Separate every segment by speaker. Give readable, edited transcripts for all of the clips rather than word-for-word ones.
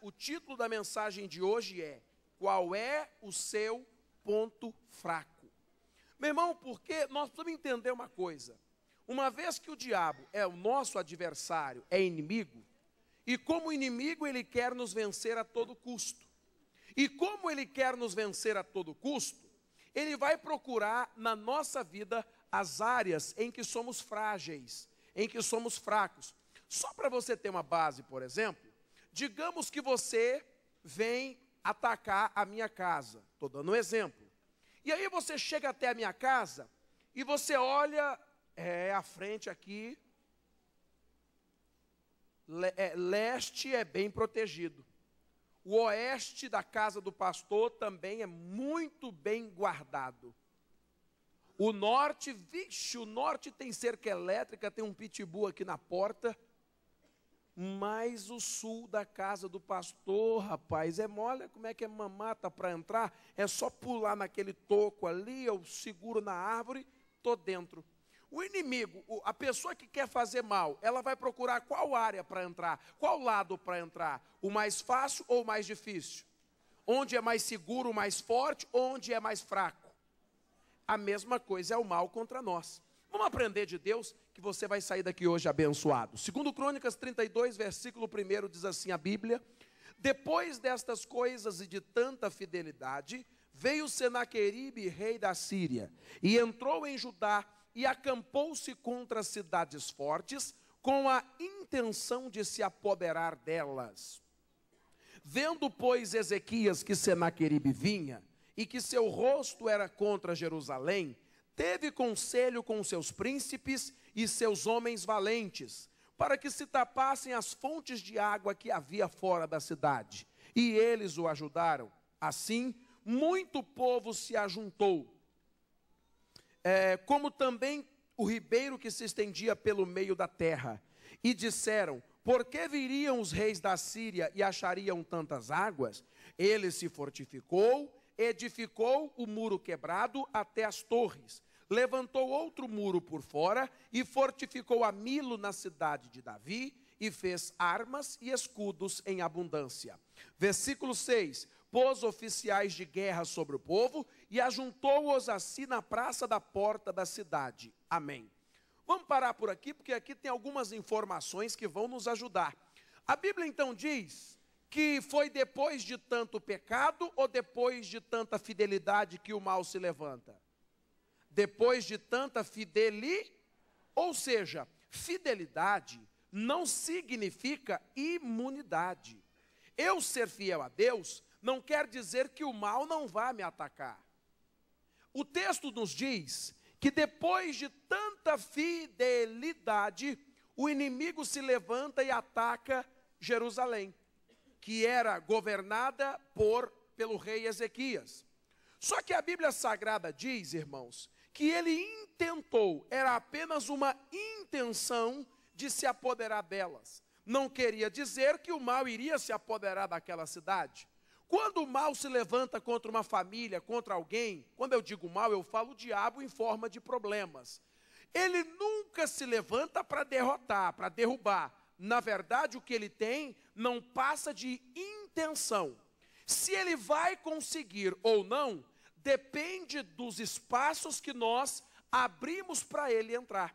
Speaker 1: o título da mensagem de hoje é: qual é o seu ponto fraco? Meu irmão, porque nós precisamos entender uma coisa. Uma vez que o diabo é o nosso adversário, é inimigo, e como inimigo ele quer nos vencer a todo custo. E como ele quer nos vencer a todo custo, ele vai procurar na nossa vida as áreas em que somos frágeis, em que somos fracos. Só para você ter uma base, por exemplo, digamos que você vem atacar a minha casa. Estou dando um exemplo. E aí você chega até a minha casa e você olha, a frente aqui, leste é bem protegido. O oeste da casa do pastor também é muito bem guardado. O norte, vixe, o norte tem cerca elétrica, tem um pitbull aqui na porta. Mas o sul da casa do pastor, rapaz, olha como é que é mamata para entrar. É só pular naquele toco ali, eu seguro na árvore, estou dentro. O inimigo, a pessoa que quer fazer mal, ela vai procurar qual área para entrar, qual lado para entrar, o mais fácil ou o mais difícil? Onde é mais seguro, mais forte, onde é mais fraco? A mesma coisa é o mal contra nós. Vamos aprender de Deus que você vai sair daqui hoje abençoado. Segundo Crônicas 32, versículo 1, diz assim a Bíblia: depois destas coisas e de tanta fidelidade, veio Senaqueribe, rei da Síria, e entrou em Judá, e acampou-se contra as cidades fortes, com a intenção de se apoderar delas. Vendo, pois, Ezequias que Senaqueribe vinha, e que seu rosto era contra Jerusalém, teve conselho com seus príncipes e seus homens valentes, para que se tapassem as fontes de água que havia fora da cidade. E eles o ajudaram. Assim, muito povo se ajuntou, como também o ribeiro que se estendia pelo meio da terra. E disseram: por que viriam os reis da Síria e achariam tantas águas? Ele se fortificou, edificou o muro quebrado até as torres, levantou outro muro por fora e fortificou a Milo na cidade de Davi, e fez armas e escudos em abundância. Versículo 6, pôs oficiais de guerra sobre o povo e ajuntou-os a si na praça da porta da cidade. Amém. Vamos parar por aqui, porque aqui tem algumas informações que vão nos ajudar. A Bíblia então diz que foi depois de tanto pecado ou depois de tanta fidelidade que o mal se levanta? Depois de tanta fidelidade, ou seja, fidelidade não significa imunidade. Eu ser fiel a Deus não quer dizer que o mal não vá me atacar. O texto nos diz que depois de tanta fidelidade, o inimigo se levanta e ataca Jerusalém, que era governada pelo rei Ezequias. Só que a Bíblia Sagrada diz, irmãos, que ele intentou, era apenas uma intenção de se apoderar delas. Não queria dizer que o mal iria se apoderar daquela cidade. Quando o mal se levanta contra uma família, contra alguém, quando eu digo mal, eu falo o diabo em forma de problemas. Ele nunca se levanta para derrotar, para derrubar. Na verdade, o que ele tem não passa de intenção. Se ele vai conseguir ou não, depende dos espaços que nós abrimos para ele entrar.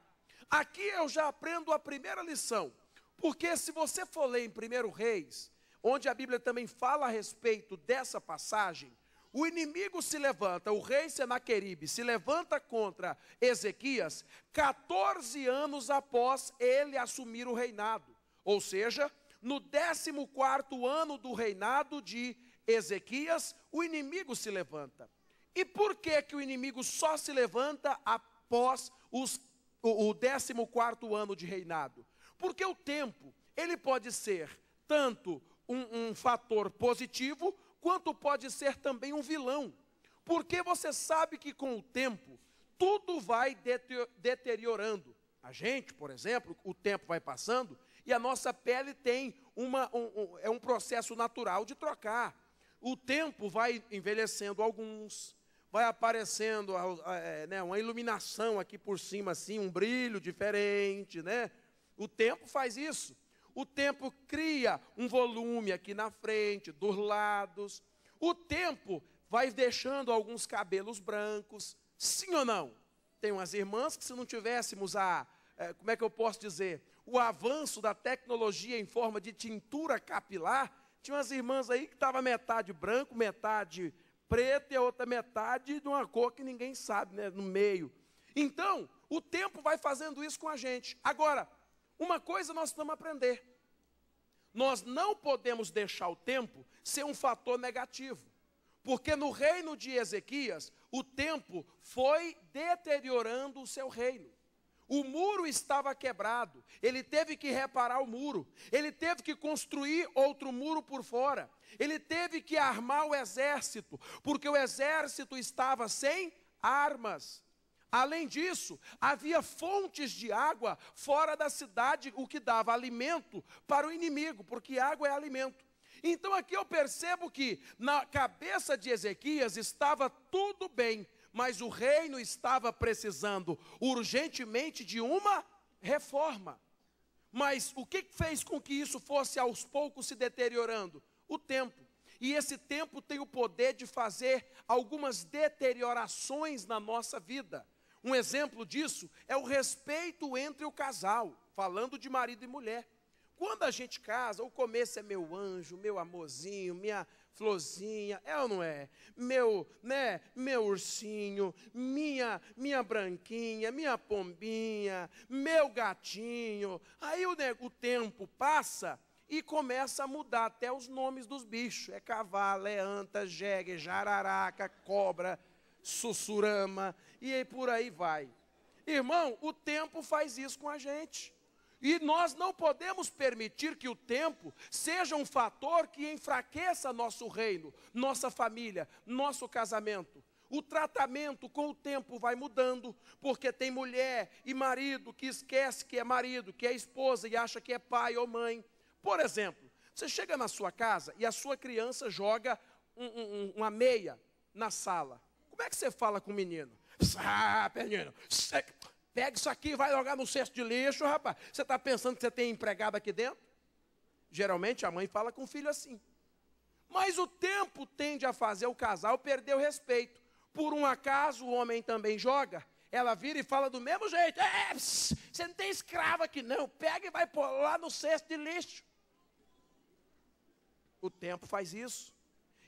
Speaker 1: Aqui eu já aprendo a primeira lição, porque se você for ler em 1 Reis, onde a Bíblia também fala a respeito dessa passagem, o inimigo se levanta, o rei Senaqueribe se levanta contra Ezequias 14 anos após ele assumir o reinado. Ou seja, no 14º ano do reinado de Ezequias, o inimigo se levanta. E por que que o inimigo só se levanta após o 14º ano de reinado? Porque o tempo, ele pode ser tanto um fator positivo, quanto pode ser também um vilão. Porque você sabe que com o tempo, tudo vai deteriorando. A gente, por exemplo, o tempo vai passando e a nossa pele tem um processo natural de trocar. O tempo vai envelhecendo alguns, vai aparecendo uma iluminação aqui por cima, assim, um brilho diferente, né? O tempo faz isso. o tempo cria um volume aqui na frente, dos lados. O tempo vai deixando alguns cabelos brancos, sim ou não? Tem umas irmãs que, se não tivéssemos como é que eu posso dizer, o avanço da tecnologia em forma de tintura capilar, tinha umas irmãs aí que estavam metade branco, metade preto e a outra metade de uma cor que ninguém sabe, né, no meio. Então, o tempo vai fazendo isso com a gente. Agora, uma coisa nós precisamos aprender. Nós não podemos deixar o tempo ser um fator negativo. Porque no reino de Ezequias, o tempo foi deteriorando o seu reino. O muro estava quebrado, ele teve que reparar o muro, ele teve que construir outro muro por fora, ele teve que armar o exército, porque o exército estava sem armas. Além disso, havia fontes de água fora da cidade, o que dava alimento para o inimigo, porque água é alimento. Então aqui eu percebo que na cabeça de Ezequias estava tudo bem, mas o reino estava precisando urgentemente de uma reforma. Mas o que fez com que isso fosse aos poucos se deteriorando? O tempo. E esse tempo tem o poder de fazer algumas deteriorações na nossa vida. Um exemplo disso é o respeito entre o casal, falando de marido e mulher. Quando a gente casa, o começo é meu anjo, meu amorzinho, minha florzinha, é ou não é? Meu ursinho, minha branquinha, minha pombinha, meu gatinho. Aí o tempo passa e começa a mudar até os nomes dos bichos. É cavalo, é anta, jegue, jararaca, cobra, sussurama, e aí por aí vai. Irmão, o tempo faz isso com a gente. E nós não podemos permitir que o tempo seja um fator que enfraqueça nosso reino, nossa família, nosso casamento. O tratamento com o tempo vai mudando, porque tem mulher e marido que esquece que é marido, que é esposa e acha que é pai ou mãe. Por exemplo, você chega na sua casa e a sua criança joga uma meia na sala. Como é que você fala com o menino? Menino, pega isso aqui e vai jogar no cesto de lixo, rapaz. Você está pensando que você tem empregado aqui dentro? Geralmente a mãe fala com o filho assim. Mas o tempo tende a fazer o casal perder o respeito. Por um acaso o homem também joga. Ela vira e fala do mesmo jeito. Você não tem escravo aqui não. Pega e vai pôr lá no cesto de lixo. O tempo faz isso.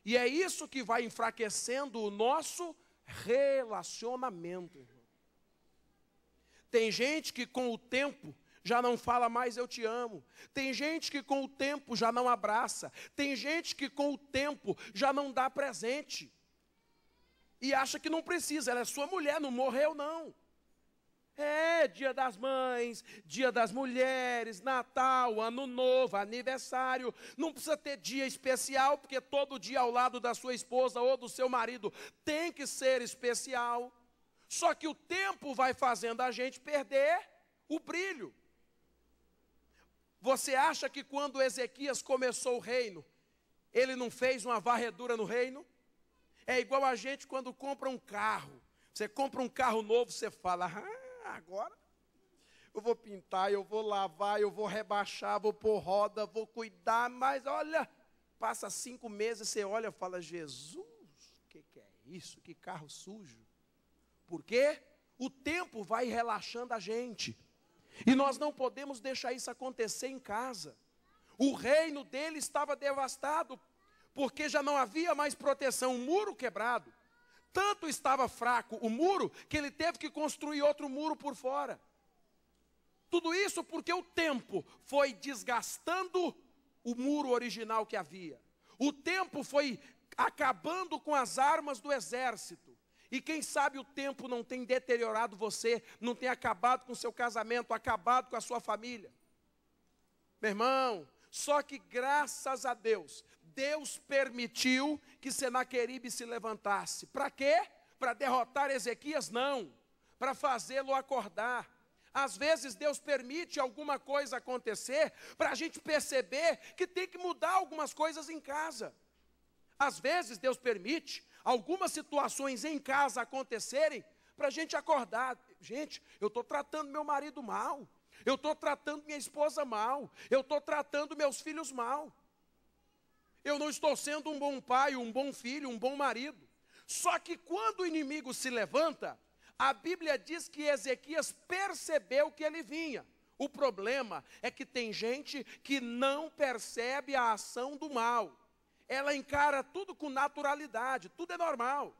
Speaker 1: E é isso que vai enfraquecendo o nosso relacionamento. Tem gente que com o tempo já não fala mais eu te amo. Tem gente que com o tempo já não abraça. Tem gente que com o tempo já não dá presente. E acha que não precisa, ela é sua mulher, não morreu não. É dia das mães, dia das mulheres, Natal, Ano Novo, aniversário. Não precisa ter dia especial, porque todo dia ao lado da sua esposa ou do seu marido tem que ser especial. Só que o tempo vai fazendo a gente perder o brilho. Você acha que quando Ezequias começou o reino, ele não fez uma varredura no reino? É igual a gente quando compra um carro. Você compra um carro novo, você fala, agora eu vou pintar, eu vou lavar, eu vou rebaixar, vou pôr roda, vou cuidar, mas olha, passa 5 meses, você olha e fala, Jesus, o que é isso? Que carro sujo. Por quê? O tempo vai relaxando a gente. E nós não podemos deixar isso acontecer em casa. O reino dele estava devastado, porque já não havia mais proteção, um muro quebrado. Tanto estava fraco o muro, que ele teve que construir outro muro por fora. Tudo isso porque o tempo foi desgastando o muro original que havia. O tempo foi acabando com as armas do exército. E quem sabe o tempo não tem deteriorado você, não tem acabado com o seu casamento, acabado com a sua família. Meu irmão, só que graças a Deus, Deus permitiu que Senaqueribe se levantasse. Para quê? Para derrotar Ezequias? Não. Para fazê-lo acordar. Às vezes Deus permite alguma coisa acontecer para a gente perceber que tem que mudar algumas coisas em casa. Às vezes Deus permite algumas situações em casa acontecerem para a gente acordar. Gente, eu estou tratando meu marido mal. eu estou tratando minha esposa mal, eu estou tratando meus filhos mal, eu não estou sendo um bom pai, um bom filho, um bom marido. Só que quando o inimigo se levanta, a Bíblia diz que Ezequias percebeu que ele vinha. O problema é que tem gente que não percebe a ação do mal. Ela encara tudo com naturalidade, tudo é normal.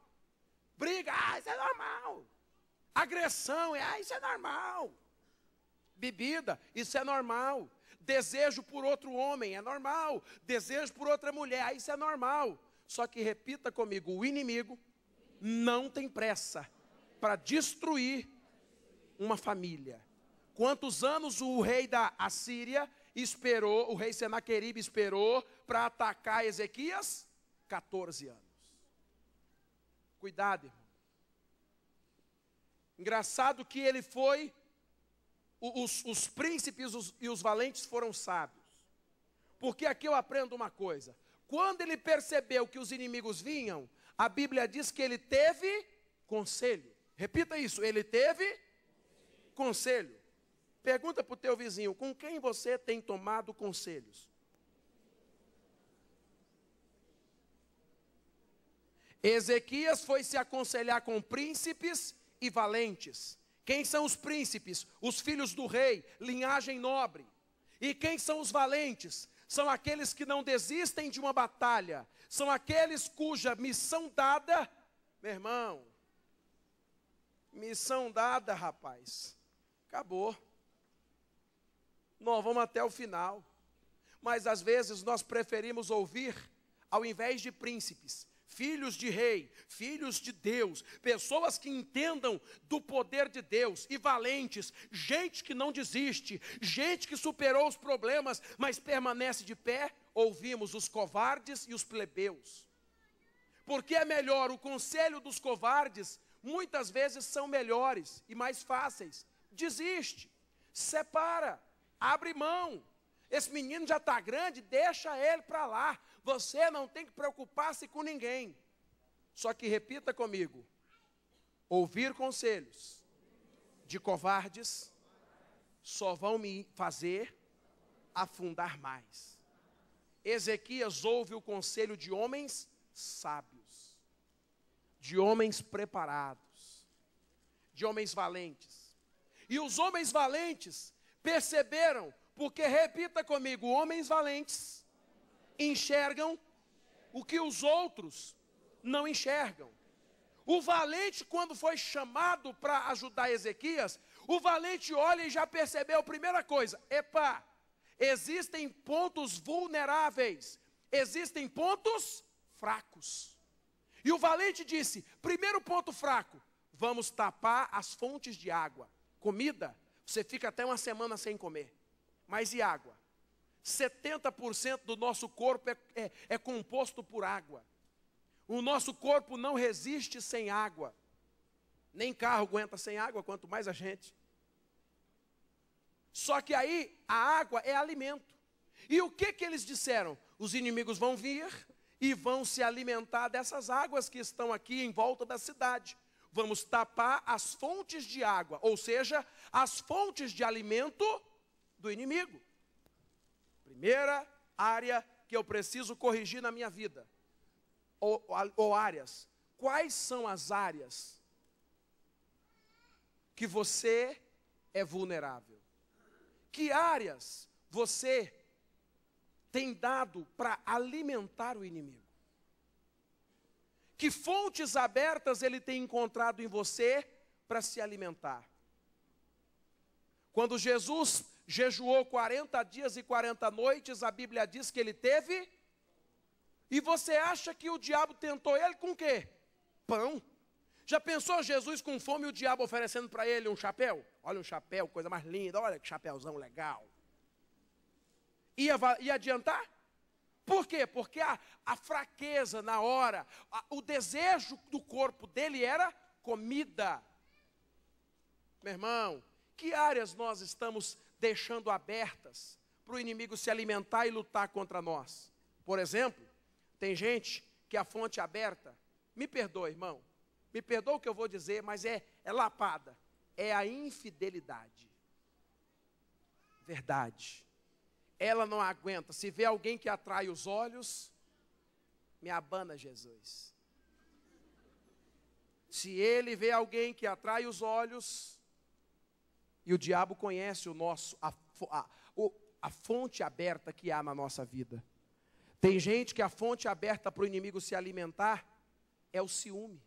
Speaker 1: Briga, isso é normal. Agressão, isso é normal. Bebida, isso é normal. Desejo por outro homem, é normal. Desejo por outra mulher, isso é normal. Só que repita comigo, o inimigo não tem pressa para destruir uma família. Quantos anos o rei da Assíria esperou, o rei Senaqueribe esperou para atacar Ezequias? 14 anos. Cuidado, irmão. Engraçado que ele foi, os príncipes e os valentes foram sábios. Porque aqui eu aprendo uma coisa. Quando ele percebeu que os inimigos vinham, a Bíblia diz que ele teve conselho. Repita isso, ele teve conselho. Pergunta para o teu vizinho, com quem você tem tomado conselhos? Ezequias foi se aconselhar com príncipes e valentes. Quem são os príncipes? Os filhos do rei, linhagem nobre. E quem são os valentes? São aqueles que não desistem de uma batalha. São aqueles cuja missão dada, meu irmão, missão dada, rapaz, acabou. Nós vamos até o final. Mas às vezes nós preferimos ouvir, ao invés de príncipes, filhos de rei, filhos de Deus, pessoas que entendam do poder de Deus, e valentes, gente que não desiste, gente que superou os problemas, mas permanece de pé. Ouvimos os covardes e os plebeus. Porque é melhor, o conselho dos covardes, muitas vezes são melhores e mais fáceis. Desiste, separa, abre mão. Esse menino já está grande, deixa ele para lá. Você não tem que preocupar-se com ninguém. Só que repita comigo, ouvir conselhos de covardes só vão me fazer afundar mais. Ezequias ouve o conselho de homens sábios, de homens preparados, de homens valentes. E os homens valentes perceberam, porque repita comigo, homens valentes enxergam o que os outros não enxergam. O valente, quando foi chamado para ajudar Ezequias, o valente olha e já percebeu, primeira coisa, epa, existem pontos vulneráveis, existem pontos fracos. E o valente disse, primeiro ponto fraco, vamos tapar as fontes de água. Comida, você fica até uma semana sem comer. Mas e água? 70% do nosso corpo é composto por água. O nosso corpo não resiste sem água. Nem carro aguenta sem água, quanto mais a gente. Só que aí a água é alimento. E o que eles disseram? Os inimigos vão vir e vão se alimentar dessas águas que estão aqui em volta da cidade. Vamos tapar as fontes de água, ou seja, as fontes de alimento do inimigo. Primeira área que eu preciso corrigir na minha vida, ou áreas. Quais são as áreas que você é vulnerável? Que áreas você tem dado para alimentar o inimigo? Que fontes abertas ele tem encontrado em você para se alimentar? Quando Jesus jejuou 40 dias e 40 noites, a Bíblia diz que ele teve. E você acha que o diabo tentou ele com o quê? Pão. Já pensou Jesus com fome e o diabo oferecendo para ele um chapéu? Olha um chapéu, coisa mais linda, olha que chapéuzão legal. Ia adiantar? Por quê? Porque a fraqueza na hora, o desejo do corpo dele era comida. Meu irmão, que áreas nós estamos deixando abertas para o inimigo se alimentar e lutar contra nós? Por exemplo, tem gente que a fonte aberta, me perdoa, irmão, me perdoa o que eu vou dizer, mas é lapada, é a infidelidade. Verdade. Ela não aguenta. Se vê alguém que atrai os olhos, me abana, Jesus. Se ele vê alguém que atrai os olhos, e o diabo conhece a fonte aberta que há na nossa vida. Tem gente que a fonte aberta para o inimigo se alimentar é o ciúme.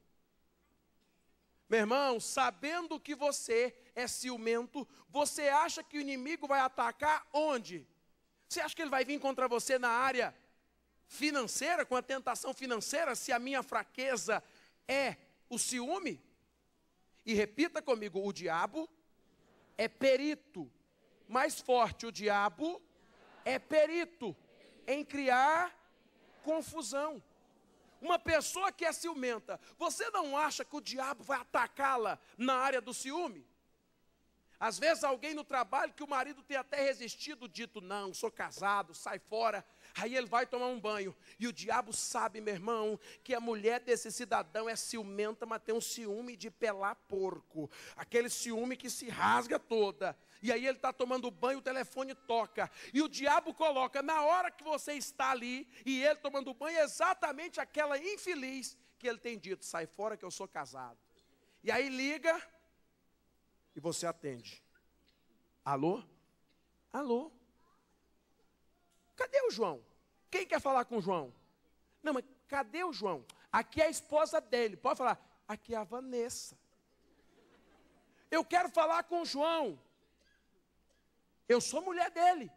Speaker 1: Meu irmão, sabendo que você é ciumento, você acha que o inimigo vai atacar onde? Você acha que ele vai vir contra você na área financeira, com a tentação financeira, se a minha fraqueza é o ciúme? E repita comigo, o diabo é perito. Mais forte, o diabo é perito em criar confusão. Uma pessoa que é ciumenta, você não acha que o diabo vai atacá-la na área do ciúme? Às vezes alguém no trabalho que o marido tem até resistido, dito, não, sou casado, sai fora. Aí ele vai tomar um banho. E o diabo sabe, meu irmão, que a mulher desse cidadão é ciumenta, mas tem um ciúme de pelar porco. Aquele ciúme que se rasga toda. E aí ele está tomando banho, o telefone toca. E o diabo coloca, na hora que você está ali, e ele tomando banho, exatamente aquela infeliz que ele tem dito, sai fora que eu sou casado. E aí liga, e você atende. Alô? Alô? Cadê o João? Quem quer falar com o João? Não, mas cadê o João? Aqui é a esposa dele. Pode falar, aqui é a Vanessa. Eu quero falar com o João. Eu sou mulher dele.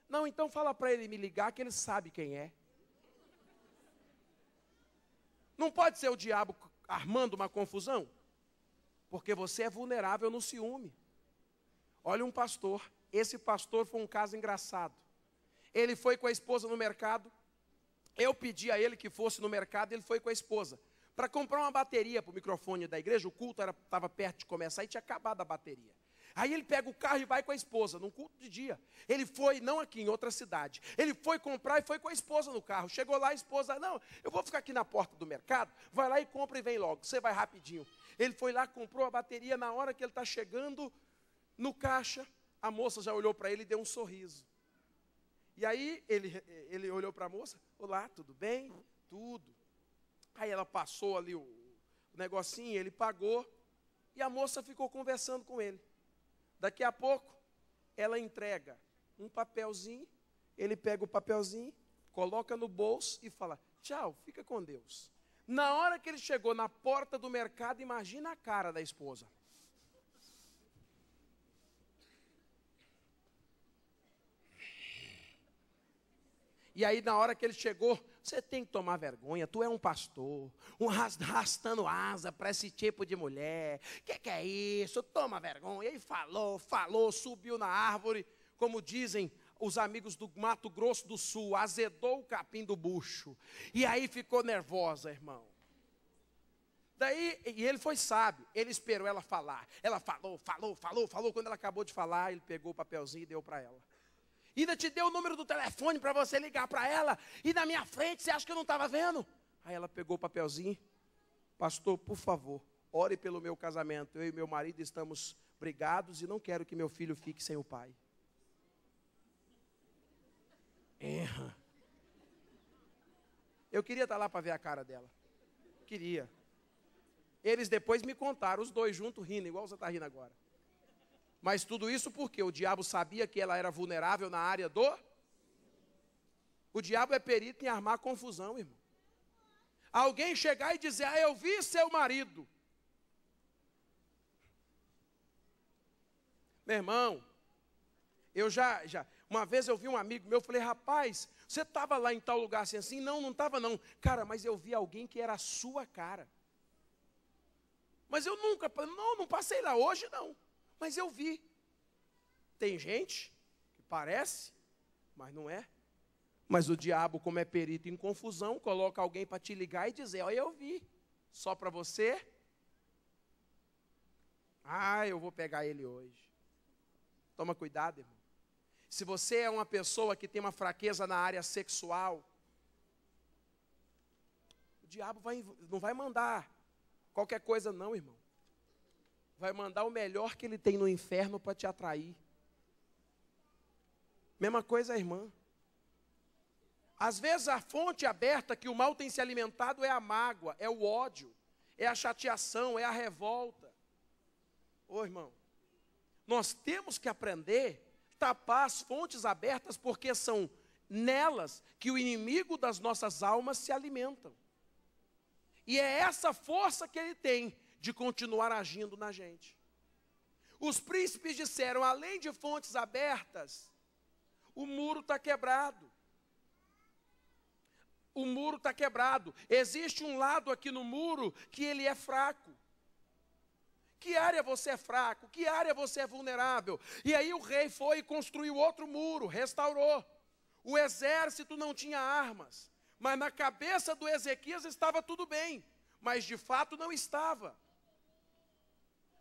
Speaker 1: Não, então fala para ele me ligar que ele sabe quem é. Não pode ser o diabo armando uma confusão? Porque você é vulnerável no ciúme. Olha um pastor. Esse pastor foi um caso engraçado. Ele foi com a esposa no mercado. Eu pedi a ele que fosse no mercado, ele foi com a esposa. Para comprar uma bateria para o microfone da igreja, o culto estava perto de começar e tinha acabado a bateria. Aí ele pega o carro e vai com a esposa, num culto de dia. Ele foi, não aqui, em outra cidade. Ele foi comprar e foi com a esposa no carro. Chegou lá, a esposa, não, eu vou ficar aqui na porta do mercado, vai lá e compra e vem logo, você vai rapidinho. Ele foi lá, comprou a bateria, na hora que ele está chegando no caixa, a moça já olhou para ele e deu um sorriso. E aí ele olhou para a moça, olá, tudo bem? Tudo. Aí ela passou ali o negocinho, ele pagou, e a moça ficou conversando com ele. Daqui a pouco, ela entrega um papelzinho, ele pega o papelzinho, coloca no bolso e fala, tchau, fica com Deus. Na hora que ele chegou na porta do mercado, imagina a cara da esposa. E aí, na hora que ele chegou, você tem que tomar vergonha, tu é um pastor, arrastando asa para esse tipo de mulher. Que é isso? Toma vergonha. E aí falou, subiu na árvore, como dizem os amigos do Mato Grosso do Sul, azedou o capim do bucho. E aí ficou nervosa, irmão. Daí, e ele foi sábio, ele esperou ela falar. Ela falou. Quando ela acabou de falar, ele pegou o papelzinho e deu para ela. Ainda te deu o número do telefone para você ligar para ela. E na minha frente, você acha que eu não estava vendo? Aí ela pegou o papelzinho. Pastor, por favor, ore pelo meu casamento. Eu e meu marido estamos brigados e não quero que meu filho fique sem o pai. Erra. Eu queria estar lá para ver a cara dela. Queria. Eles depois me contaram, os dois juntos rindo, igual você está rindo agora. Mas tudo isso porque o diabo sabia que ela era vulnerável na área do... O diabo é perito em armar confusão, irmão. Alguém chegar e dizer, eu vi seu marido. Meu irmão, eu uma vez eu vi um amigo meu, eu falei, rapaz, você estava lá em tal lugar assim? Não estava não. Cara, mas eu vi alguém que era a sua cara. Mas eu nunca, não passei lá hoje não. Mas eu vi. Tem gente que parece, mas não é. Mas o diabo, como é perito em confusão, coloca alguém para te ligar e dizer, olha, eu vi. Só para você. Eu vou pegar ele hoje. Toma cuidado, irmão. Se você é uma pessoa que tem uma fraqueza na área sexual, o diabo não vai mandar qualquer coisa não, irmão. Vai mandar o melhor que ele tem no inferno para te atrair. Mesma coisa a irmã. Às vezes a fonte aberta que o mal tem se alimentado é a mágoa, é o ódio, é a chateação, é a revolta. Ô irmão, nós temos que aprender a tapar as fontes abertas, porque são nelas que o inimigo das nossas almas se alimentam. E é essa força que ele tem de continuar agindo na gente. Os príncipes disseram, além de fontes abertas, o muro está quebrado. O muro está quebrado. Existe um lado aqui no muro que ele é fraco. Que área você é fraco? Que área você é vulnerável? E aí o rei foi e construiu outro muro, restaurou. O exército não tinha armas, mas na cabeça do Ezequias estava tudo bem, mas de fato não estava.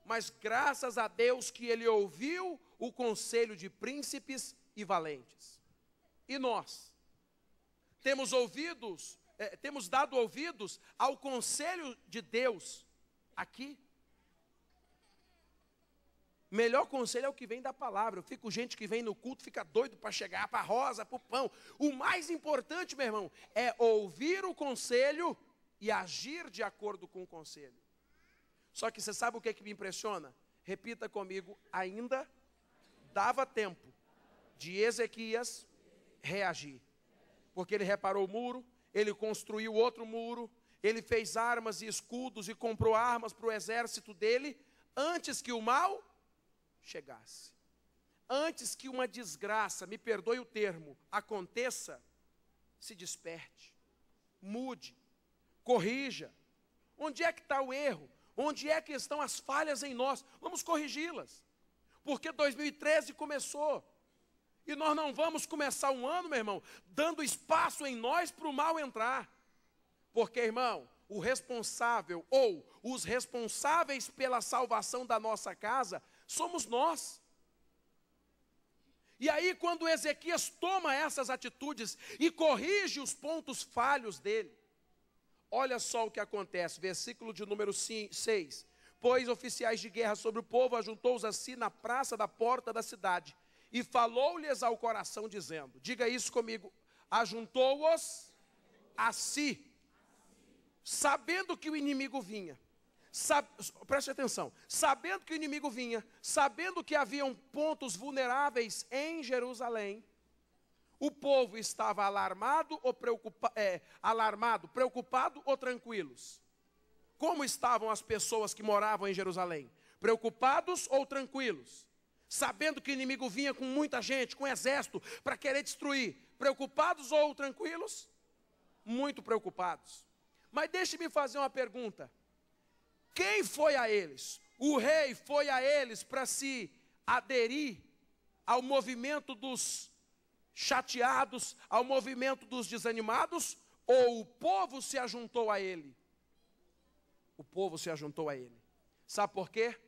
Speaker 1: Mas graças a Deus que ele ouviu o conselho de príncipes e valentes. E nós temos dado ouvidos ao conselho de Deus aqui. Melhor conselho é o que vem da palavra. Eu fico gente que vem no culto, fica doido para chegar para a rosa, para o pão. O mais importante, meu irmão, é ouvir o conselho e agir de acordo com o conselho. Só que você sabe o que me impressiona? Repita comigo, ainda dava tempo de Ezequias reagir. Porque ele reparou o muro, ele construiu outro muro, ele fez armas e escudos e comprou armas para o exército dele, antes que o mal chegasse. Antes que uma desgraça, me perdoe o termo, aconteça, se desperte, mude, corrija. Onde é que está o erro? Onde é que estão as falhas em nós? Vamos corrigi-las. Porque 2013 começou. E nós não vamos começar um ano, meu irmão, dando espaço em nós para o mal entrar. Porque, irmão, o responsável ou os responsáveis pela salvação da nossa casa somos nós. E aí, quando Ezequias toma essas atitudes e corrige os pontos falhos dele, olha só o que acontece, versículo de número 6. Pois oficiais de guerra sobre o povo ajuntou-os a si na praça da porta da cidade, e falou-lhes ao coração, dizendo, diga isso comigo, ajuntou-os a si, sabendo que o inimigo vinha. Preste atenção, sabendo que o inimigo vinha, sabendo que haviam pontos vulneráveis em Jerusalém, o povo estava alarmado ou preocupado ou tranquilos? Como estavam as pessoas que moravam em Jerusalém? Preocupados ou tranquilos? Sabendo que o inimigo vinha com muita gente, com exército, para querer destruir. Preocupados ou tranquilos? Muito preocupados. Mas deixe-me fazer uma pergunta. Quem foi a eles? O rei foi a eles para se aderir ao movimento dos chateados, ao movimento dos desanimados? Ou o povo se ajuntou a ele? O povo se ajuntou a ele. Sabe por quê?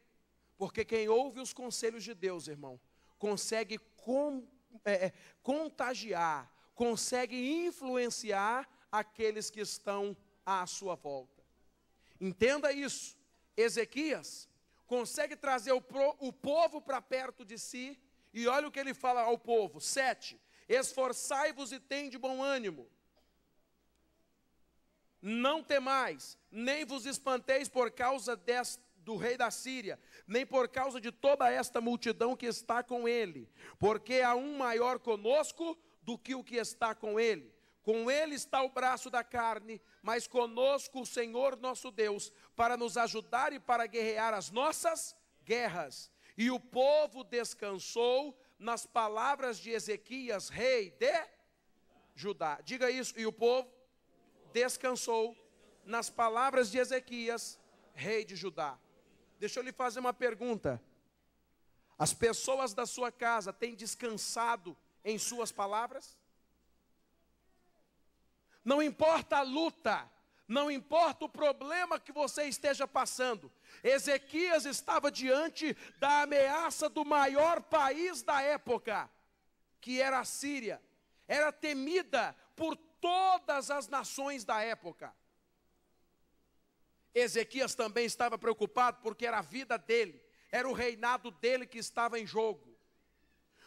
Speaker 1: Porque quem ouve os conselhos de Deus, irmão, consegue contagiar, consegue influenciar aqueles que estão à sua volta. Entenda isso. Ezequias consegue trazer o povo para perto de si, e olha o que ele fala ao povo. 7. Esforçai-vos e tende bom ânimo. Não temais, nem vos espanteis por causa do rei da Síria, nem por causa de toda esta multidão que está com ele, porque há um maior conosco do que o que está com ele. Com ele está o braço da carne, mas conosco o Senhor nosso Deus, para nos ajudar e para guerrear as nossas guerras. E o povo descansou nas palavras de Ezequias, rei de Judá. Diga isso, e o povo descansou nas palavras de Ezequias, rei de Judá. Deixa eu lhe fazer uma pergunta. As pessoas da sua casa têm descansado em suas palavras? Não importa a luta, não importa o problema que você esteja passando. Ezequias estava diante da ameaça do maior país da época, que era a Síria. Era temida por todas as nações da época. Ezequias também estava preocupado porque era a vida dele, era o reinado dele que estava em jogo.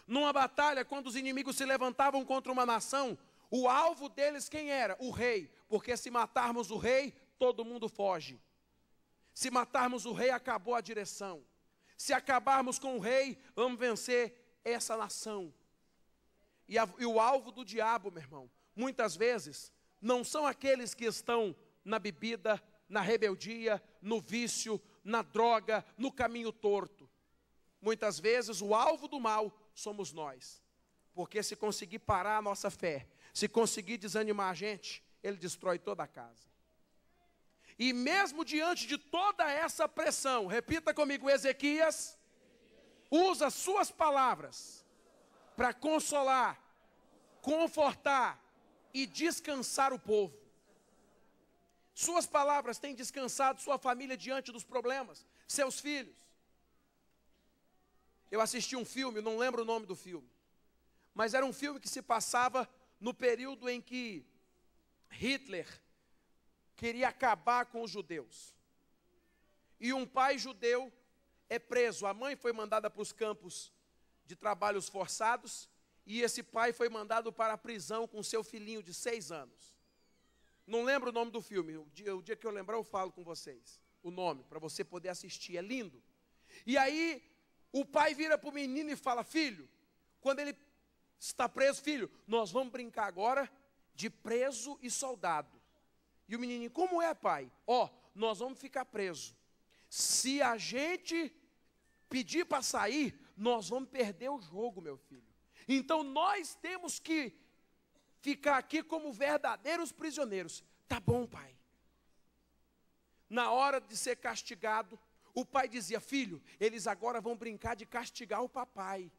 Speaker 1: Numa batalha, quando os inimigos se levantavam contra uma nação, o alvo deles quem era? O rei. Porque se matarmos o rei, todo mundo foge. Se matarmos o rei, acabou a direção. Se acabarmos com o rei, vamos vencer essa nação. E o alvo do diabo, meu irmão, muitas vezes, não são aqueles que estão na bebida, na rebeldia, no vício, na droga, no caminho torto. Muitas vezes o alvo do mal somos nós. Porque se conseguir parar a nossa fé, se conseguir desanimar a gente, ele destrói toda a casa. E mesmo diante de toda essa pressão, repita comigo, Ezequias usa suas palavras para consolar, confortar e descansar o povo. Suas palavras têm descansado sua família diante dos problemas, seus filhos. Eu assisti um filme, não lembro o nome do filme, mas era um filme que se passava no período em que Hitler queria acabar com os judeus. E um pai judeu é preso. A mãe foi mandada para os campos de trabalhos forçados. E esse pai foi mandado para a prisão com seu filhinho de 6 anos. Não lembro o nome do filme. O dia que eu lembrar eu falo com vocês. O nome, para você poder assistir. É lindo. E aí o pai vira para o menino e fala: filho, quando ele está preso, filho, nós vamos brincar agora de preso e soldado. E o menininho, como é, pai? Nós vamos ficar presos. Se a gente pedir para sair, nós vamos perder o jogo, meu filho. Então nós temos que ficar aqui como verdadeiros prisioneiros. Tá bom, pai. Na hora de ser castigado, o pai dizia: filho, eles agora vão brincar de castigar o papai.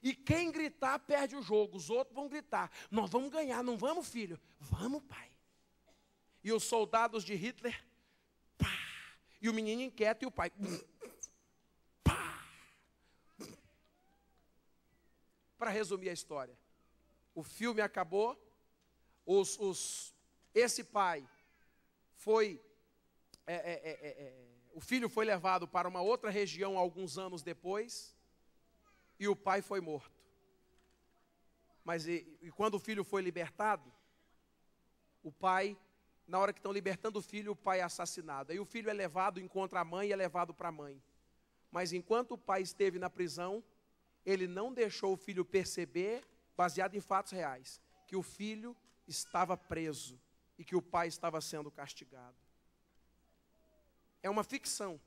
Speaker 1: E quem gritar perde o jogo. Os outros vão gritar: nós vamos ganhar, não vamos, filho? Vamos, pai. E os soldados de Hitler, pá, e o menino inquieto e o pai, pá. Para resumir a história, o filme acabou, esse pai foi, o filho foi levado para uma outra região alguns anos depois, e o pai foi morto. Mas e quando o filho foi libertado, o pai, na hora que estão libertando o filho, o pai é assassinado. Aí o filho é levado, encontra a mãe e é levado para a mãe. Mas enquanto o pai esteve na prisão, ele não deixou o filho perceber, baseado em fatos reais, que o filho estava preso e que o pai estava sendo castigado. É uma ficção,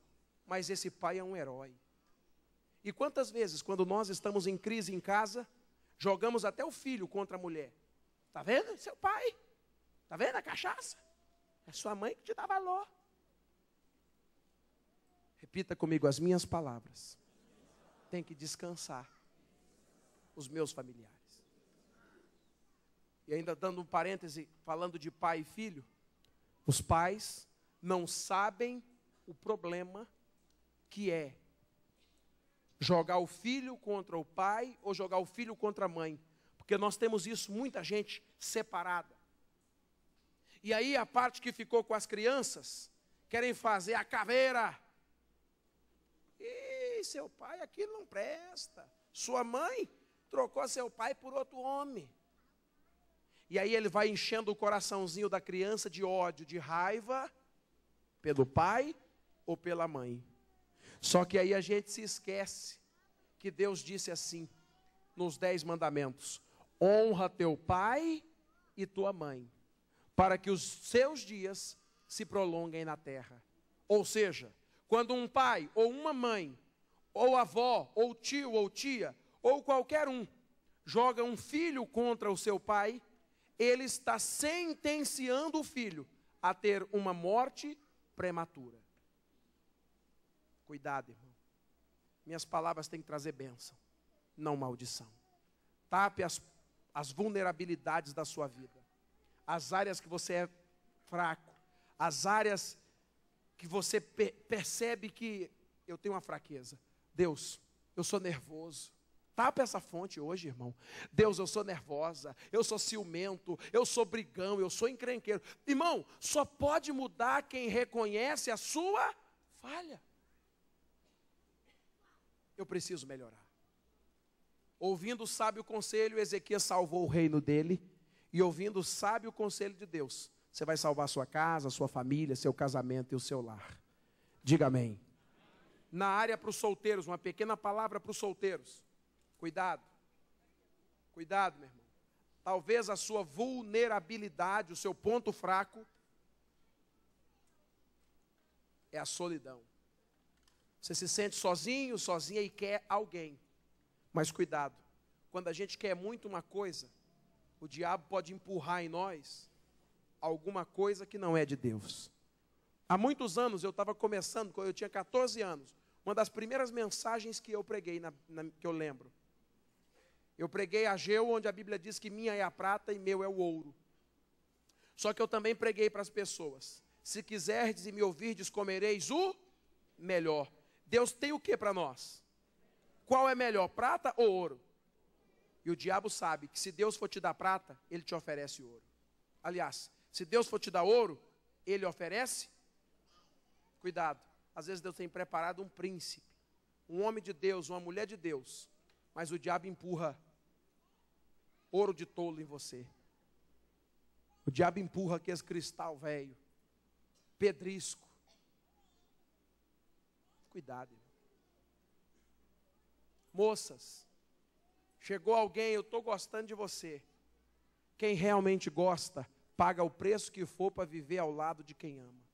Speaker 1: mas esse pai é um herói. E quantas vezes, quando nós estamos em crise em casa, jogamos até o filho contra a mulher. Está vendo? Seu pai. Está vendo a cachaça? É sua mãe que te dá valor. Repita comigo as minhas palavras. Tem que descansar os meus familiares. E ainda dando um parêntese, falando de pai e filho, os pais não sabem o problema que é jogar o filho contra o pai ou jogar o filho contra a mãe. Porque nós temos isso, muita gente separada. E aí a parte que ficou com as crianças, querem fazer a caveira. Ih, seu pai aqui não presta. Sua mãe trocou seu pai por outro homem. E aí ele vai enchendo o coraçãozinho da criança de ódio, de raiva, pelo pai ou pela mãe. Só que aí a gente se esquece que Deus disse assim, nos 10 mandamentos: honra teu pai e tua mãe, para que os seus dias se prolonguem na terra. Ou seja, quando um pai ou uma mãe, ou avó, ou tio, ou tia, ou qualquer um, joga um filho contra o seu pai, ele está sentenciando o filho a ter uma morte prematura. Cuidado, irmão. Minhas palavras têm que trazer bênção, não maldição. Tape as vulnerabilidades da sua vida. As áreas que você é fraco. As áreas que você percebe que eu tenho uma fraqueza. Deus, eu sou nervoso. Tapa essa fonte hoje, irmão. Deus, eu sou nervosa, eu sou ciumento, eu sou brigão, eu sou encrenqueiro. Irmão, só pode mudar quem reconhece a sua falha. Eu preciso melhorar. Ouvindo o sábio conselho, Ezequias salvou o reino dele. E ouvindo o sábio conselho de Deus, você vai salvar sua casa, sua família, seu casamento e o seu lar. Diga amém. Na área para os solteiros, uma pequena palavra para os solteiros. Cuidado. Cuidado, meu irmão. Talvez a sua vulnerabilidade, o seu ponto fraco, é a solidão. Você se sente sozinho, sozinha e quer alguém. Mas cuidado, quando a gente quer muito uma coisa, o diabo pode empurrar em nós alguma coisa que não é de Deus. Há muitos anos, eu estava começando, quando eu tinha 14 anos, uma das primeiras mensagens que eu preguei, que eu lembro. Eu preguei Ageu, onde a Bíblia diz que minha é a prata e meu é o ouro. Só que eu também preguei para as pessoas. Se quiserdes e me ouvirdes, comereis o melhor. Deus tem o que para nós? Qual é melhor, prata ou ouro? E o diabo sabe que se Deus for te dar prata, ele te oferece ouro. Aliás, se Deus for te dar ouro, ele oferece. Cuidado, às vezes Deus tem preparado um príncipe, um homem de Deus, uma mulher de Deus, mas o diabo empurra ouro de tolo em você. O diabo empurra aqueles cristal velho, pedrisco. Cuidado, irmão. Moças, chegou alguém, eu estou gostando de você. Quem realmente gosta, paga o preço que for para viver ao lado de quem ama.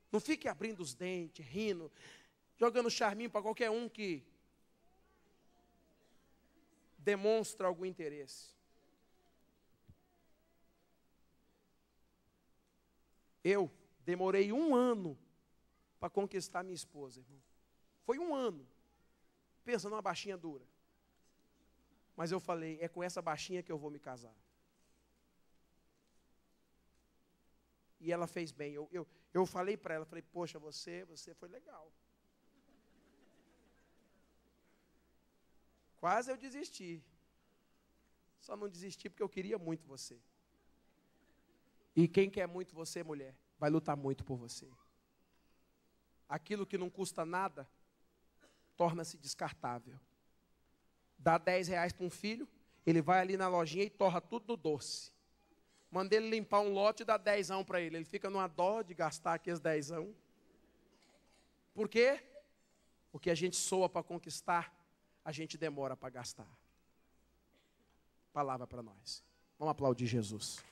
Speaker 1: Não fique abrindo os dentes, rindo, jogando charminho para qualquer um que demonstra algum interesse. Eu demorei 1 ano para conquistar minha esposa, irmão. Foi 1 ano. Pensa numa baixinha dura. Mas eu falei, é com essa baixinha que eu vou me casar. E ela fez bem. Eu falei para ela, falei, poxa, você foi legal. Quase eu desisti. Só não desisti porque eu queria muito você. E quem quer muito você, mulher, vai lutar muito por você. Aquilo que não custa nada, torna-se descartável. Dá 10 reais para um filho, ele vai ali na lojinha e torra tudo no doce. Manda ele limpar um lote e dá 10 para ele. Ele fica numa dó de gastar aqueles 10. Por quê? Porque a gente soa para conquistar, a gente demora para gastar. Palavra para nós. Vamos aplaudir Jesus.